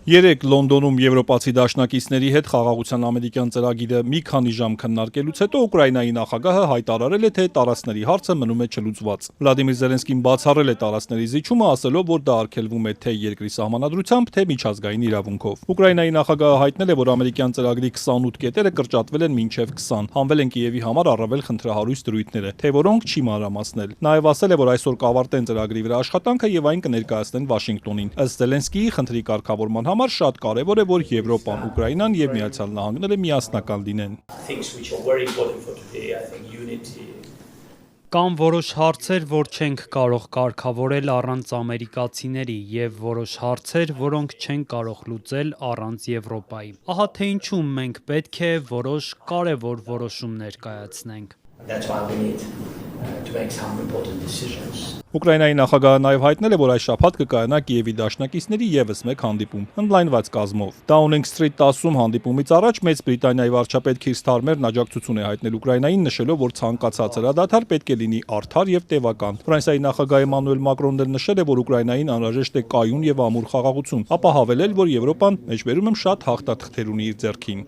Երեկ Լոնդոնում եվրոպացի դաշնակիցների հետ խաղաղության ամերիկյան ծրագիրը մի քանի ժամ քննարկելուց հետո Ուկրաինայի նախագահը հայտարարել է, թե տարածքների հարցը մնում է չլուծված։ Վլադիմիր Զելենսկին բացառել է տարածքների զիջումը, ասելով, որ դա արգելվում է թե երկրի սահմանադրությամբ, թե միջազգային իրավունքով։ Ուկրաինայի նախագահը հայտնել է, որ ամերիկյան ծրագրի 28 կետերը կրճատվել են մինչև 20, հանվել են Կիևի համար առավել խնդրահարույց դրույթները, թե որոնք չի մանրամասնել։ Նաև ասել է, որ այսօր կավարտեն ծրագրի վրա աշխատանքը եւ այն կներկայացնեն Վաշինգտոնին։ Ըստ Զելենսկիի, խնդրի կարգավորման համար շատ կարևոր է, որ Եվրոպան, Ուկրաինան եւ Միացյալ Նահանգները միասնական լինեն։ Կան որոշ հարցեր, որ չենք կարող կարգավորել առանց ամերիկացիների եւ որոշ հարցեր, որոնք չենք կարող լուծել առանց Եվրոպայի։ Ահա թե ինչու մենք պետք է որոշ կարևոր որոշումներ կայացնենք։ Ուկրաինայի նախագահը նաև հայտնել է, որ այս շաբաթ կկայանա Կիևի դաշնակիցների ևս մեկ հանդիպում, ընդլայնված կազմով։ Դաունինգ Սթրիթ 10-ում հանդիպումից առաջ Մեծ Բրիտանիայի վարչապետ Քիր Սթարմերն աջակցություն է հայտնել Ուկրաինային, նշելով, որ ցանկացած հրադադար պետք է լինի արդար եւ տևական։ Ֆրանսիայի նախագահ Էմանուել Մակրոնն էլ նշել է, որ Ուկրաինային անհրաժեշտ է կայուն եւ ամուր խաղաղություն, ապա հավելել, որ Եվրոպան մեջբերում շատ հաղթաթղթեր ունի իր ձեռքին։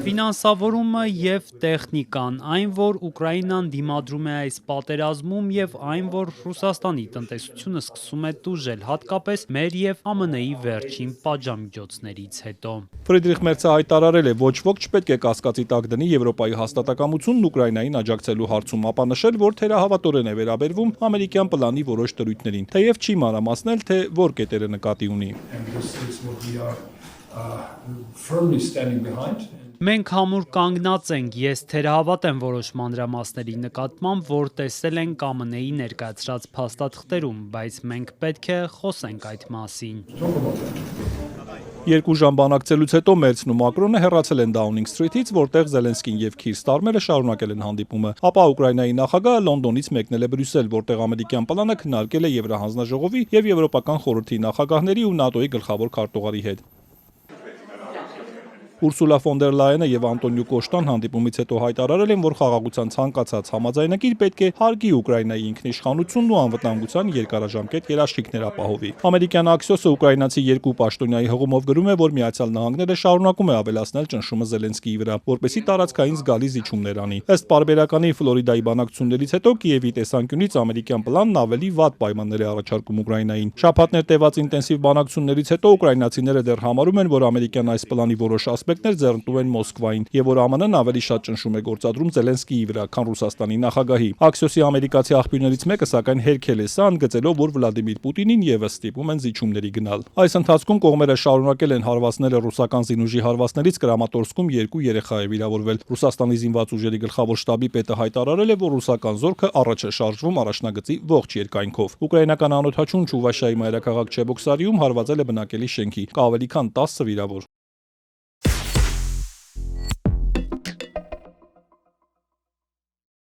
Ֆինանսավորումը եւ տեխնիկան, այն, որ Ուկրաինան դիմադրում է այս պատերազմում եւ այն, որ Ռուսաստանի տնտեսությունը սկսում է տուժել, հատկապես մեր եւ ԱՄՆ-ի վերջին պատժամիջոցներից հետո։ Ֆրիդրիխ Մերցը հայտարարել է, ոչ ոք չպետք է կասկածի տակ դնի Եվրոպայի հաստատակամությունն Ուկրաինային աջակցելու հարցում, ապա նշել, որ թերահավատորեն է վերաբերվում ամերիկյան պլանի որոշ դրույթներին, թեև չի մանրամասնել, թե որ կետերը նկատի ունի։ Մենք համուր կանգնած ենք, ես թերահավատ եմ որոշ մանրամասների նկատմամբ, որ տեսել ենք ԱՄՆ-ի ներկայացրած փաստաթղթերում, բայց մենք պետք է խոսենք այդ մասին։ 2 ժամ բանակցելուց հետո Մերցն ու Մակրոնը հեռացել են Դաունինգ Սթրիթից, որտեղ Զելենսկին եւ Քիր Սթարմերը շարունակել են հանդիպումը։ Ապա Ուկրաինայի նախագահը Լոնդոնից մեկնել է Բրյուսել, որտեղ ամերիկյան պլանը քննարկել է Եվրահանձնաժողովի եւ Եվրոպական խորհրդի նախագահների ու ՆԱՏՕ-ի գլխավոր քարտուղարի հետ։ Ուրսուլա ֆոն դեր Լայենը եւ Անտոնիո Կոշտան հանդիպումից հետո հայտարարել են, որ խաղաղության ցանկացած համաձայնագիր պետք է հարգի Ուկրաինայի ինքնիշխանությունն ու անվտանգության երկարաժամկետ երաշխիքներ ապահովի։ Ամերիկյան Աքսիոսը ուկրաինացի 2 պաշտոնյայի հղումով գրում է, որ Միացյալ Նահանգները շարունակում է ավելացնել ճնշումը Զելենսկիի վրա, որպեսզի տարածքային զգալի զիջումներ անի։ Ըստ պարբերականի Ֆլորիդայի բանակցություններից հետո Կիևի տեսանկյունից ամերիկյան պլանն ավելի վատ պայմաններ է առաջարկում Ուկրաինային։ Շաբաթներ տևած ինտենսիվ բանակցություններից հետո ուկրաինացիները դեռ համարում են, որ ամերիկյան այս պլանի որոշ ասպեկտներ ձեռնտու են Մոսկվային եւ որ ԱՄՆ-ն ավելի շատ ճնշում է գործադրում Զելենսկիի վրա, քան Ռուսաստանի նախագահի։ Աքսիոսի ամերիկացի աղբյուրներից մեկը սակայն հերքել է սա, ընդգծելով, որ Վլադիմիր Պուտինին եւս ստիպում են զիջումների գնալ։ Այս ընթացքում կողմերը շարունակել են հարվածները ռուսական զինուժի հարվածներից Կրամատորսկում 2 երեխա է վիրավորվել։ Ռուսաստանի զինված ուժերի գլխավոր շտաբի պետը հայտարարել է, որ ռուսական զորքը առաջ է շարժվում առաջնագծի ողջ երկայնքով։ Ուկրաինական անօդաչուն Չուվաշիայի մայրաքաղաք Չեբոքսարիում հարվածել է բնակելի շենքի, կա ավելի քան 10 վիրավոր։